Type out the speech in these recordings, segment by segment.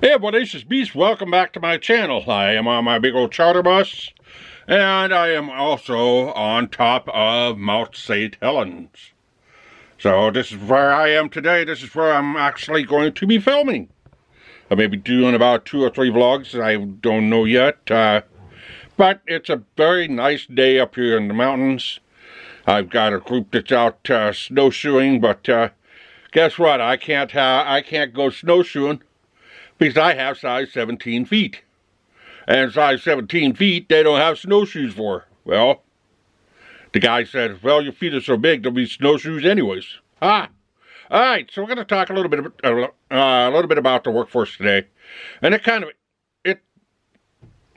Hey everybody, this is Beast. Welcome back to my channel. I am on my big old charter bus, and I am also on top of Mount St. Helens. So this is where I am today. This is where I'm actually going to be filming. I may be doing about 2 or 3 vlogs. I don't know yet. But it's a very nice day up here in the mountains. I've got a group that's out snowshoeing, but guess what? I can't go snowshoeing because I have size 17 feet. And size 17 feet, they don't have snowshoes for. Well, the guy said, well, your feet are so big, there'll be snowshoes anyways. All right, so we're going to talk a little bit about the workforce today. And it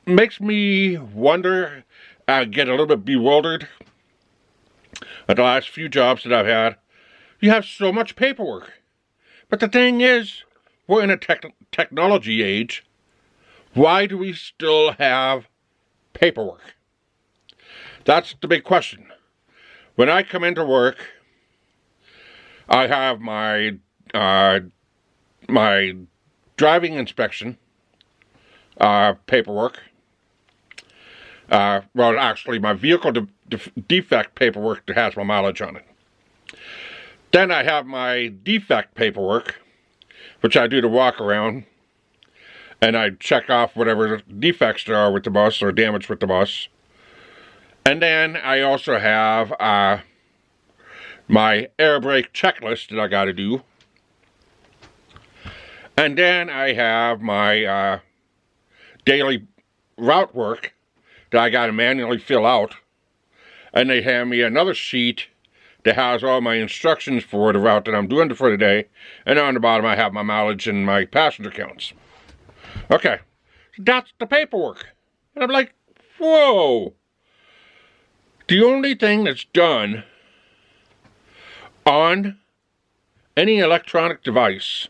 makes me wonder, get a little bit bewildered at the last few jobs that I've had. You have so much paperwork. But the thing is, we're in a technology age. Why do we still have paperwork? That's the big question. When I come into work, I have my driving inspection paperwork. Well, actually, my vehicle defect paperwork that has my mileage on it. Then I have my defect paperwork, which I do the walk around, and I check off whatever defects there are with the bus or damage with the bus. And then I also have my air brake checklist that I got to do. And then I have my daily route work that I got to manually fill out. And they hand me another sheet that has all my instructions for the route that I'm doing for the day. And on the bottom I have my mileage and my passenger counts. Okay, so that's the paperwork. And I'm like, whoa. The only thing that's done on any electronic device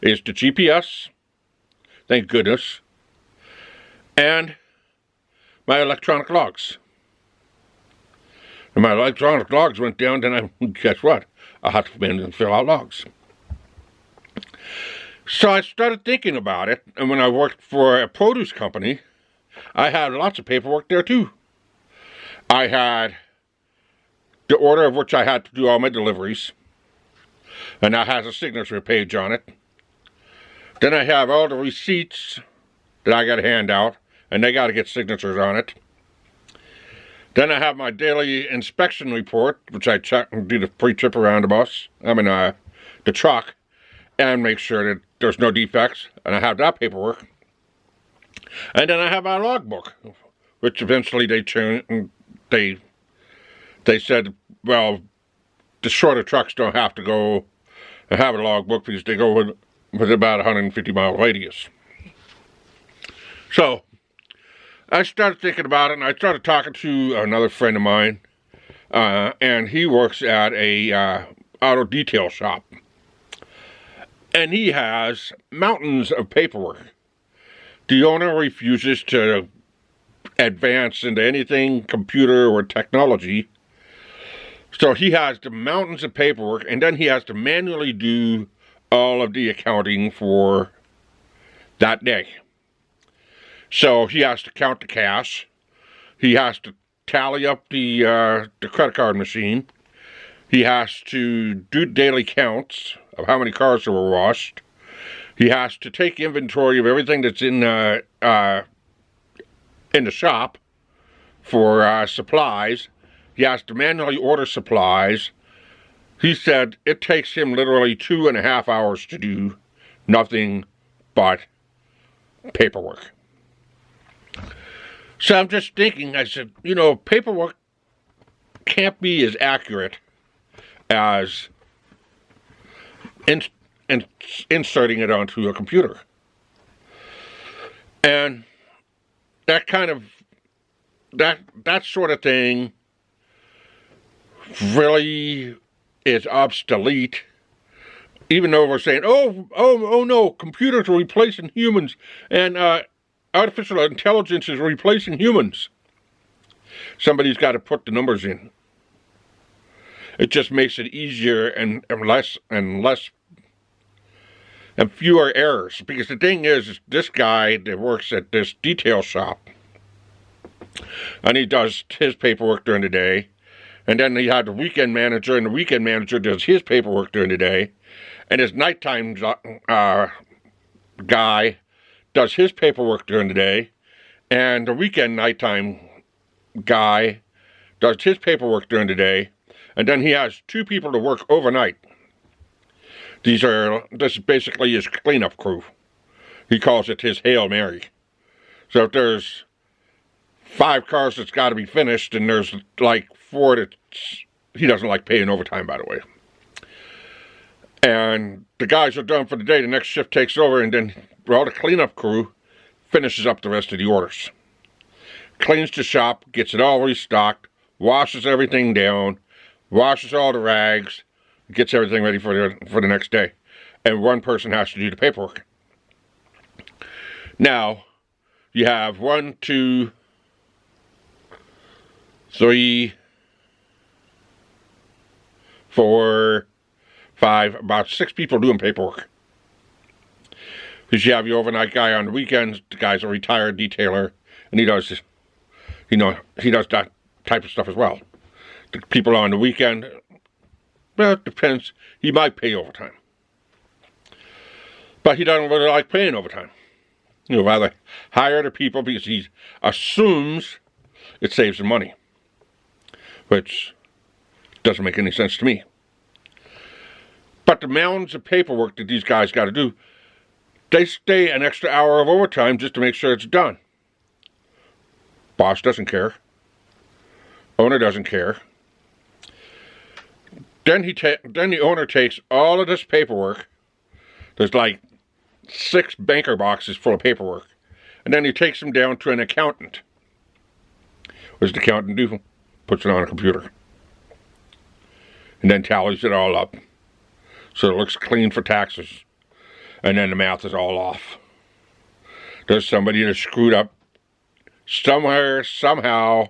is the GPS, thank goodness, and my electronic logs. And my electronic logs went down, then guess what? I have to come in and fill out logs. So I started thinking about it, and when I worked for a produce company, I had lots of paperwork there too. I had the order of which I had to do all my deliveries, and that has a signature page on it. Then I have all the receipts that I got to hand out, and they got to get signatures on it. Then I have my daily inspection report, which I check and do the pre-trip around the truck, and make sure that there's no defects, and I have that paperwork. And then I have my logbook, which eventually they changed. They said, well, the shorter trucks don't have to go and have a logbook because they go with about 150-mile radius. So I started thinking about it, and I started talking to another friend of mine, and he works at a auto detail shop. And he has mountains of paperwork. The owner refuses to advance into anything computer or technology. So he has the mountains of paperwork, and then he has to manually do all of the accounting for that day. So he has to count the cash. He has to tally up the credit card machine. He has to do daily counts of how many cars were washed. He has to take inventory of everything that's in the shop for supplies. He has to manually order supplies. He said it takes him literally 2.5 hours to do nothing but paperwork. So I'm just thinking, I said, you know, paperwork can't be as accurate as inserting it onto a computer. And that sort of thing really is obsolete, even though we're saying, oh no, computers are replacing humans, and artificial intelligence is replacing humans. Somebody's got to put the numbers in. It just makes it easier and less and fewer errors. Because the thing is this guy that works at this detail shop, and he does his paperwork during the day, and then he had the weekend manager, and the weekend manager does his paperwork during the day, and his nighttime guy does his paperwork during the day, and the weekend nighttime guy does his paperwork during the day, and then he has 2 people to work overnight. This is basically his cleanup crew. He calls it his Hail Mary. So if there's 5 cars that's got to be finished, and there's like 4 that he doesn't like paying overtime, by the way. And the guys are done for the day, the next shift takes over, and then, well, the cleanup crew finishes up the rest of the orders. Cleans the shop, gets it all restocked, washes everything down, washes all the rags, gets everything ready for the next day. And one person has to do the paperwork. Now, you have 1, 2, 3, 4, 5, about 6 people doing paperwork. Because you have your overnight guy on the weekends. The guy's a retired detailer, and he does that type of stuff as well. The people on the weekend, well, it depends. He might pay overtime, but he doesn't really like paying overtime. He'll rather hire the people because he assumes it saves him money, which doesn't make any sense to me. But the mounds of paperwork that these guys got to do, they stay an extra hour of overtime just to make sure it's done. Boss doesn't care. Owner doesn't care. Then the owner takes all of this paperwork. There's like 6 banker boxes full of paperwork. And then he takes them down to an accountant. What does the accountant do? Puts it on a computer. And then tallies it all up. So it looks clean for taxes. And then the math is all off. There's somebody that screwed up somewhere, somehow,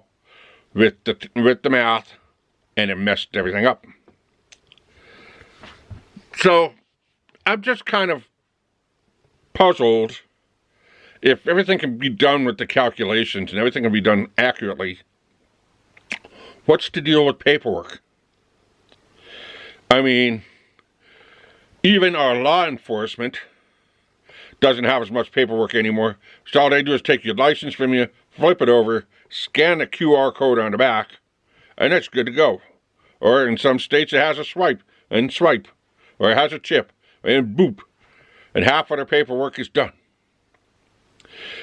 with the math, and it messed everything up. So, I'm just kind of puzzled. If everything can be done with the calculations and everything can be done accurately, what's the deal with paperwork? I mean, even our law enforcement doesn't have as much paperwork anymore. So all they do is take your license from you, flip it over, scan the QR code on the back, and it's good to go. Or in some states it has a swipe, or it has a chip, and boop, and half of their paperwork is done.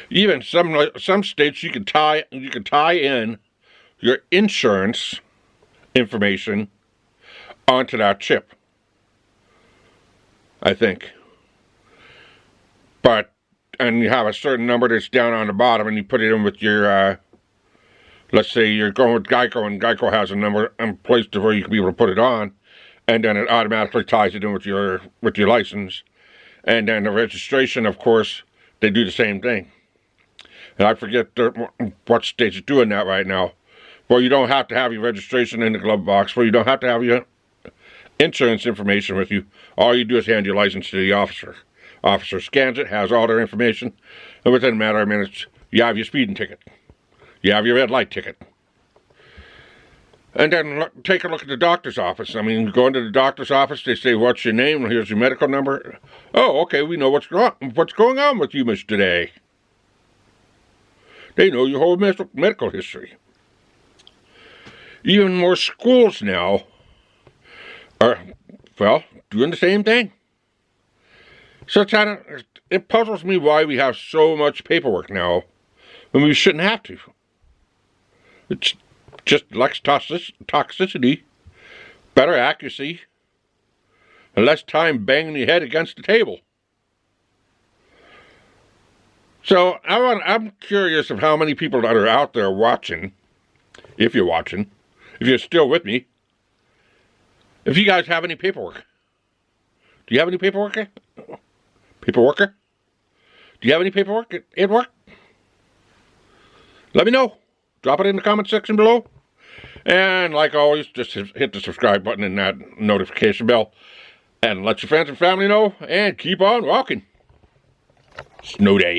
Even some states you can tie in your insurance information onto that chip, I think. And you have a certain number that's down on the bottom, and you put it in with your, let's say you're going with Geico, and Geico has a number in place to where you can be able to put it on, and then it automatically ties it in with your license. And then the registration, of course, they do the same thing. And I forget what state's doing that right now. Well, you don't have to have your registration in the glove box. Well, you don't have to have your insurance information with you. All you do is hand your license to the officer. Officer scans it, has all their information, and within a matter of minutes, you have your speeding ticket. You have your red light ticket. And then take a look at the doctor's office. I mean, you go into the doctor's office, they say, what's your name? Here's your medical number. Oh, okay, we know what's going on with you, Miss Today. They know your whole medical history. Even more schools now are, well, doing the same thing. So it puzzles me why we have so much paperwork now when we shouldn't have to. It's just less toxicity, better accuracy, and less time banging your head against the table. So I'm curious of how many people that are out there watching, if you're watching, if you're still with me, if you guys have any paperwork. Do you have any paperwork? Paperworker? Do you have any paperwork at work? Let me know. Drop it in the comment section below. And like always, just hit the subscribe button and that notification bell. And let your friends and family know, and keep on walking. Snow day.